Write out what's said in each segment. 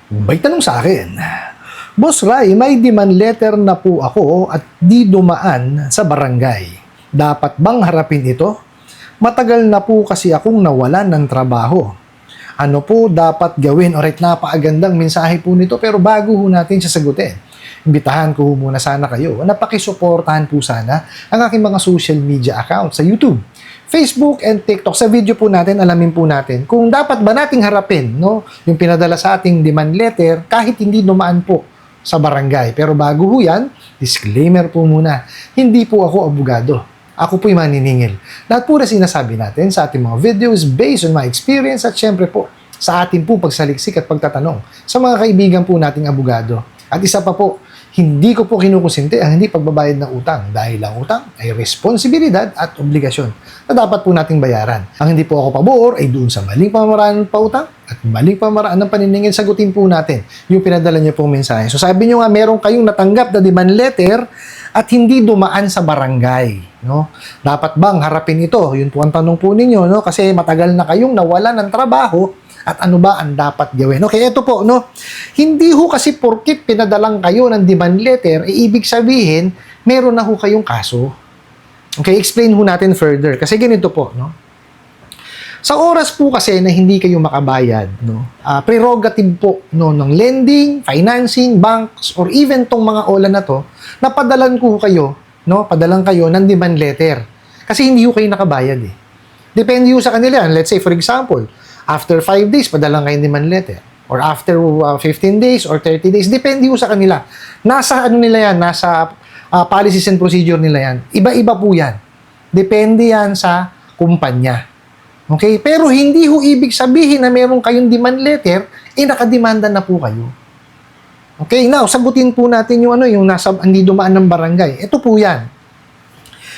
May tanong sa akin, Boss Ray, may demand letter na po ako at di dumaan sa barangay. Dapat bang harapin ito? Matagal na po kasi akong nawalan ng trabaho. Ano po dapat gawin? Alright, napakagandang mensahe po nito, pero bago ho natin siya sagutin, imbitahan ko muna sana kayo na pakisuportahan po sana ang aking mga social media account sa YouTube, Facebook, and TikTok. Sa video po natin, alamin po natin kung dapat ba nating harapin, no, yung pinadala sa ating demand letter kahit hindi dumaan po sa barangay. Pero bago ho yan, disclaimer po muna, hindi po ako abogado. Ako po'y maniningil. Lahat po na sinasabi natin sa ating mga videos based on my experience at syempre po sa ating po pagsaliksik at pagtatanong sa mga kaibigan po nating abogado. At isa pa po, hindi ko po kinukonsinti ang hindi pagbabayad ng utang dahil ang utang ay responsibilidad at obligasyon na dapat po nating bayaran. Ang hindi po ako pabor ay doon sa maling pamamaraan ng pautang at maling pamamaraan ng paniningil. Sagutin po natin yung pinadala niyo pong mensahe. So sabi niyo nga meron kayong natanggap na demand letter at hindi dumaan sa barangay, no? Dapat bang harapin ito? Yun po ang tanong po ninyo, no? Kasi matagal na kayong nawalan ng trabaho at ano ba ang dapat gawin? Okay, ito po, no? Hindi ho kasi porkit pinadalang kayo ng demand letter, ibig sabihin, meron na ho kayong kaso. Okay, explain ho natin further. Kasi ganito po, no? Sa oras po kasi na hindi kayo makabayad, no? Prerogative po, no, ng lending, financing, banks, or even tong mga OLA na to, napadalan ko kayo, no? Padalan kayo ng demand letter. Kasi hindi ho kayo nakabayad, eh. Depende ho sa kanila. Let's say, for example, after 5 days, padalang kayo demand letter. Or after 15 days or 30 days, depende ho sa kanila. Nasa ano nila yan, nasa policies and procedure nila yan. Iba-iba po yan. Depende yan sa kumpanya. Okay? Pero hindi ho ibig sabihin na meron kayong demand letter, nakademanda na po kayo. Okay? Now, sagutin po natin yung yung nasa, hindi dumaan ng barangay. Ito po yan.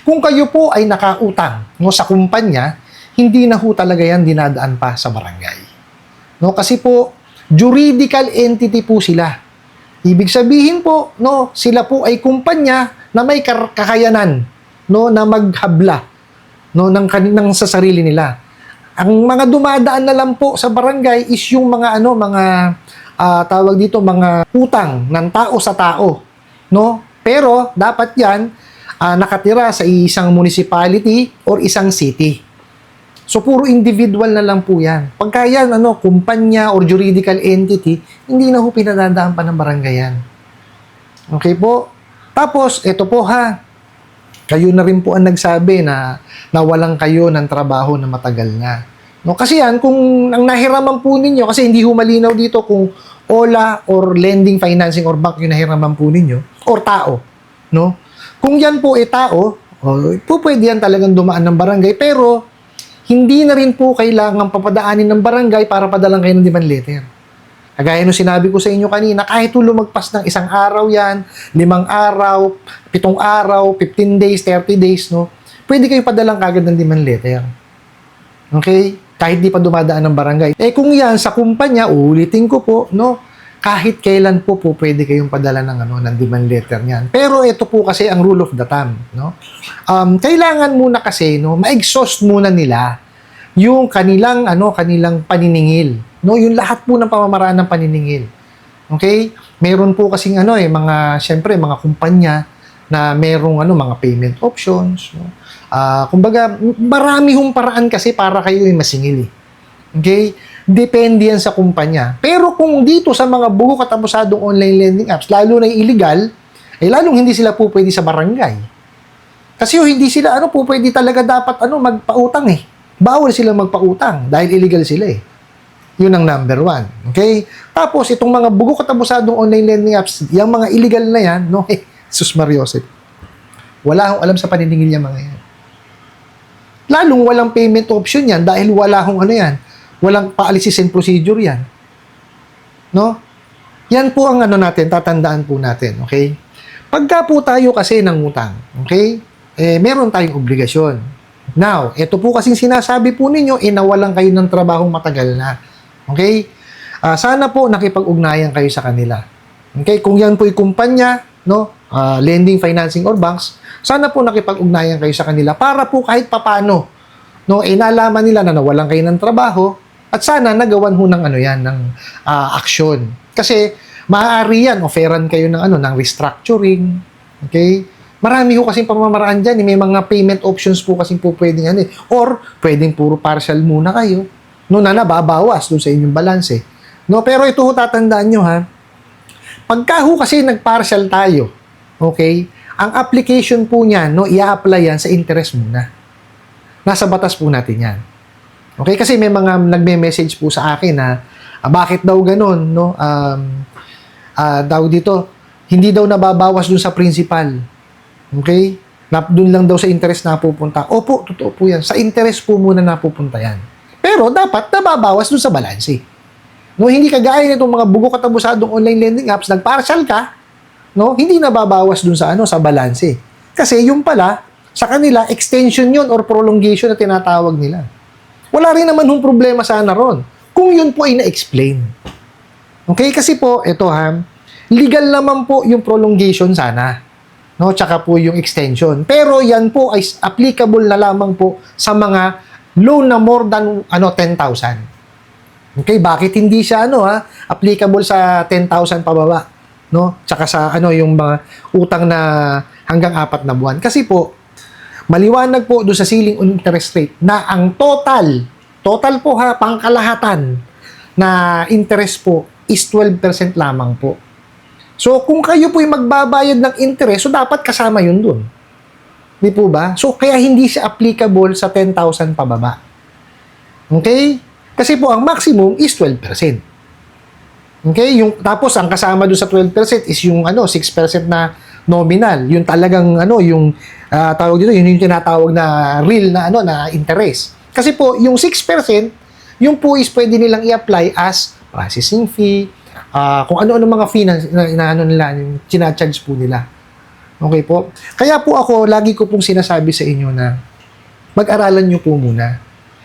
Kung kayo po ay nakautang, no, sa kumpanya, hindi na ho talaga yan dinadaan pa sa barangay. No, kasi po, juridical entity po sila. Ibig sabihin po, no, sila po ay kumpanya na may kakayanan, no, na maghabla, no, ng sa sarili nila. Ang mga dumadaan na lang po sa barangay is yung mga tawag dito, mga utang ng tao sa tao, no? Pero dapat yan nakatira sa isang municipality or isang city. So, puro individual na lang po yan. Pagka yan, kumpanya or juridical entity, hindi na ho pinadadaan pa ng barangay yan. Okay po? Tapos, ito po ha, kayo na rin po ang nagsabi na nawalan kayo ng trabaho na matagal na. No, kasi yan, kung ang nahiraman po ninyo, kasi hindi ho malinaw dito kung OLA or lending, financing, or bank yung nahiraman po ninyo, or tao. No? Kung yan po ay tao, po pwede yan talagang dumaan ng barangay, pero hindi na rin po kailangan papadaanin ng barangay para padalang kayo ng demand letter. Kagaya nung sinabi ko sa inyo kanina, kahit lumagpas ng 1 araw yan, 5 araw, 7 araw, 15 days, 30 days, no? Pwede kayo padalang kagad ng demand letter. Okay? Kahit di pa dumadaan ng barangay. Kung yan sa kumpanya, uulitin ko po, no? Kahit kailan po pwede kayong padala ng ng demand letter niyan. Pero ito po kasi ang rule of the thumb, no? Kailangan muna kasi, no, ma-exhaust muna nila yung kanilang paniningil, no? Yung lahat po ng pamamaraan ng paniningil. Okay? Meron po kasing syempre mga kumpanya na merong mga payment options, no? Kumbaga, marami hong paraan kasi para kayo ay masingil, eh. Okay? Depende yan sa kumpanya. Pero kung dito sa mga buo katapusadong online lending apps, lalo na yung illegal, lalong hindi sila po pwede sa barangay. Kasi hindi sila po pwede talaga dapat magpautang, eh. Bawal sila magpautang dahil illegal sila, eh. Yun ang number 1. Okay? Tapos, itong mga buo katapusadong online lending apps, yung mga illegal na yan, no? Sus Mariosep. Wala akong alam sa paniningil yung mga yan. Lalong walang payment option yan dahil wala akong walang policies and procedure yan. No? Yan po ang natin, tatandaan po natin, okay? Pagka po tayo kasi ng utang, okay? Meron tayong obligasyon. Now, ito po kasing sinasabi po ninyo, nawalan kayo ng trabaho matagal na. Okay? Sana po nakipag-ugnayan kayo sa kanila. Okay? Kung yan po ay kumpanya, no? Lending, financing, or banks, sana po nakipag-ugnayan kayo sa kanila para po kahit papano, no, nalaman nila na nawalan kayo ng trabaho, At sana nagawan ho ng ano yan, ng aksyon. Kasi maaari yan, offeran kayo ng ng restructuring. Okay? Marami ho kasing pamamaraan dyan. May mga payment options po kasing po pwedeng Or pwedeng puro partial muna kayo. No, na nababawas dun sa inyong balance. No, pero ito ho tatandaan nyo ha. Pagka ho kasi nag-partial tayo, okay? Ang application po niyan, no, i-apply yan sa interest muna. Nasa batas po natin yan. Okay? Kasi may mga nagme-message po sa akin na bakit daw ganun, no? Daw dito, hindi daw nababawas dun sa principal. Okay? Doon lang daw sa interest napupunta. Opo, totoo po yan. Sa interest po muna napupunta yan. Pero dapat nababawas dun sa balance. No, hindi kagaya nitong mga bugo katabusadong online lending apps, nag-partial ka, no? Hindi nababawas dun sa sa balance. Kasi yung pala sa kanila extension yun or prolongation na tinatawag nila. Wala rin naman yung problema sana ron kung yun po ay na-explain. Okay? Kasi po, ito legal naman po yung prolongation sana. No, tsaka po yung extension. Pero yan po ay applicable na lamang po sa mga loan na more than 10,000. Okay, bakit hindi siya applicable sa 10,000 pababa, no? Tsaka sa yung mga utang na hanggang 4 na buwan. Kasi po maliwanag po do sa ceiling on interest rate na ang total po pangkalahatan na interest po is 12% lamang po. So, kung kayo po'y magbabayad ng interest, so dapat kasama yun dun. Di po ba? So, kaya hindi siya applicable sa 10,000 pababa. Okay? Kasi po, ang maximum is 12%. Okay? Tapos, ang kasama dun sa 12% is yung 6% na nominal. Yung talagang, tawag dito, yun yung tinatawag na real na interest. Kasi po, yung 6%, yung po is pwede nilang i-apply as processing fee, kung ano-ano mga fee na nila, yung charge po nila. Okay po? Kaya po ako, lagi ko pong sinasabi sa inyo na mag-aralan nyo po muna.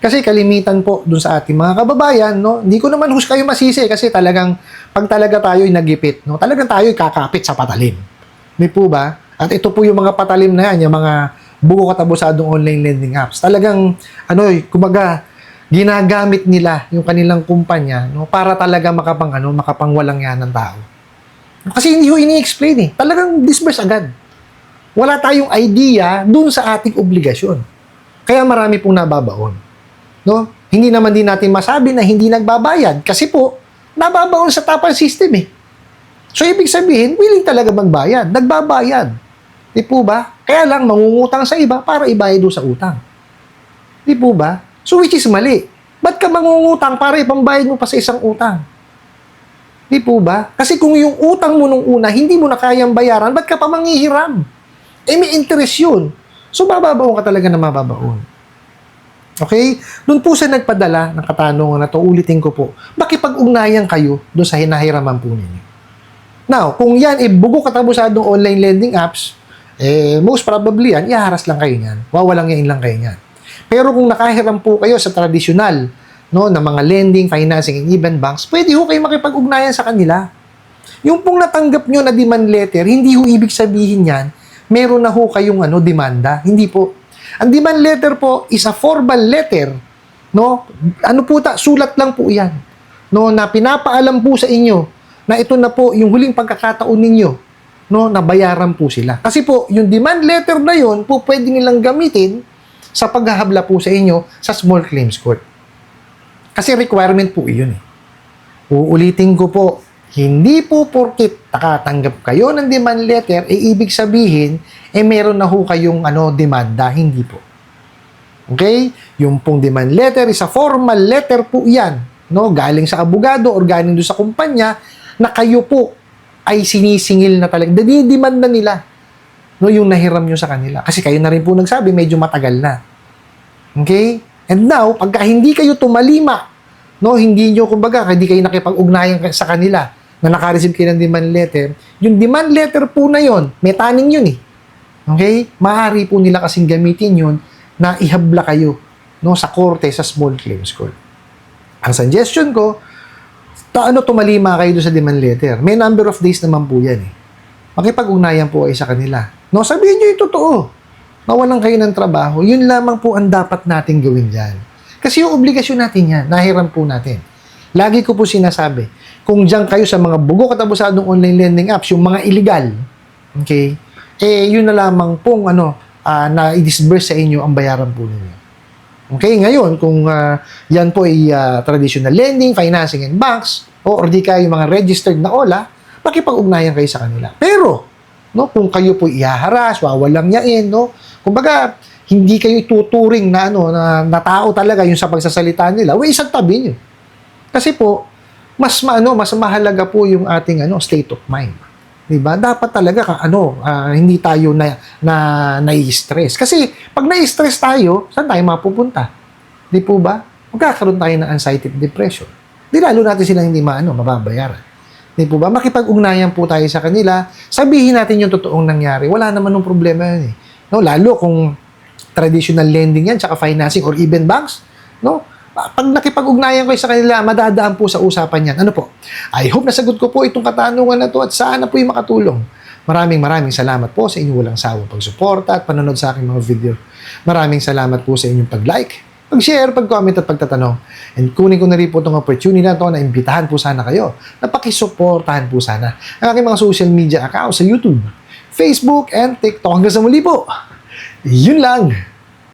Kasi kalimitan po dun sa ating mga kababayan, no? Hindi ko naman kayo masisi kasi talagang, pag talaga tayo'y nagipit, no? Talagang tayo'y kakapit sa patalim. Di po ba? At ito po yung mga patalim na yan, yung mga bugo katabusadong online lending apps. Talagang, kumaga, ginagamit nila yung kanilang kumpanya, no, para talaga makapangwalang yan ng tao. Kasi hindi ho ini-explain Talagang disburse agad. Wala tayong idea dun sa ating obligasyon. Kaya marami pong nababaon. No? Hindi naman din natin masabi na hindi nagbabayad kasi po, nababaon sa tapal system So, ibig sabihin, willing talaga magbayad. Nagbabayad. Di po ba? Kaya lang, mangungutang sa iba para ibayad doon sa utang. Di po ba? So, which is mali. Ba't ka mangungutang para ipambayad mo pa sa isang utang? Di po ba? Kasi kung yung utang mo nung una, hindi mo na kayang bayaran, ba't ka pa manghihiram? May interest yun. So, bababaon ka talaga na mababaon. Okay? Doon po sa nagpadala ng katanungan na to, ulitin ko po, makipag-ugnayan kayo doon sa hinahiraman po ninyo. Now, kung yan, bugo katabusadong online lending apps, most probably yan, iharas lang kayo niyan. Wawalang yain lang kayo niyan. Pero kung nakahiram po kayo sa tradisyonal na mga lending, financing, and even banks, pwede ho kayo makipag-ugnayan sa kanila. Yung pong natanggap nyo na demand letter, hindi ho ibig sabihin yan, meron na ho kayong demanda. Hindi po. Ang demand letter po is a formal letter. No? Sulat lang po yan. No? Na pinapaalam po sa inyo na ito na po yung huling pagkakataon ninyo na bayaran po sila. Kasi po, yung demand letter na yun po pwede nilang gamitin sa paghahabla po sa inyo sa small claims court. Kasi requirement po iyon Uulitin ko po, hindi po porkit nakatanggap kayo ng demand letter, ibig sabihin, meron na ho kayong demanda. Hindi po. Okay? Yung pong demand letter is a formal letter po yan. No? Galing sa abogado or galing doon sa kumpanya na kayo po ay sinisingil na talaga. Dinidiman na nila yung nahiram nyo sa kanila. Kasi kayo na rin po nagsabi, medyo matagal na. Okay? And now, pagka hindi kayo tumalima, hindi nyo, hindi kayo nakipag-ugnayan sa kanila na naka-receive kayo ng demand letter, yung demand letter po na yon, may taning yun Okay? Maaari po nila kasing gamitin yun na ihabla kayo sa korte, sa small claims court. Ang suggestion ko, tumalima kayo doon sa demand letter. May number of days naman po yan Makipag-ugnayan po kayo sa kanila. Sabihin nyo yung totoo. Nawalan kayo ng trabaho, yun lamang po ang dapat nating gawin dyan. Kasi yung obligasyon natin yan, nahiram po natin. Lagi ko po sinasabi, kung diyan kayo sa mga bugo katabusadong online lending apps, yung mga illegal, okay, yun na lamang pong na i-disburse sa inyo ang bayaran po ninyo. Okay, ngayon, kung yan po ay traditional lending, financing and banks, or di kayo mga registered na OLA, makipag-ugnayan kayo sa kanila. Pero, no, kung kayo po ihaharas, wawalang yain, no, kumbaga, hindi kayo tuturing na na tao talaga yung sa pagsasalita nila, isang tabi nyo. Kasi po, mas mahalaga po yung ating state of mind. 'Di ba? Dapat talaga hindi tayo na-stress. Kasi pag na-stress tayo, saan tayo mapupunta? 'Di po ba? Magkakaroon tayo ng anxiety at depression. Di lalo natin sila hindi mababayaran. 'Di po ba? Makipag-ugnayan po tayo sa kanila, sabihin natin yung totoong nangyari. Wala naman ng problema yan eh. No, lalo kung traditional lending yan, tsaka financing or even banks, no? Pag nakipag-ugnayan kayo sa kanila, madadaan po sa usapan yan. Ano po? I hope nasagot ko po itong katanungan na to at sana po yung makatulong. Maraming salamat po sa inyong walang sawang pagsuporta at panonood sa aking mga video. Maraming salamat po sa inyong pag-like, pag-share, pag-comment at pagtatanong. And kunin ko na rin po itong opportunity na to na imbitahan po sana kayo na pakisuportahan po sana ang aking mga social media accounts sa YouTube, Facebook, and TikTok. Hanggang sa muli po. Yun lang.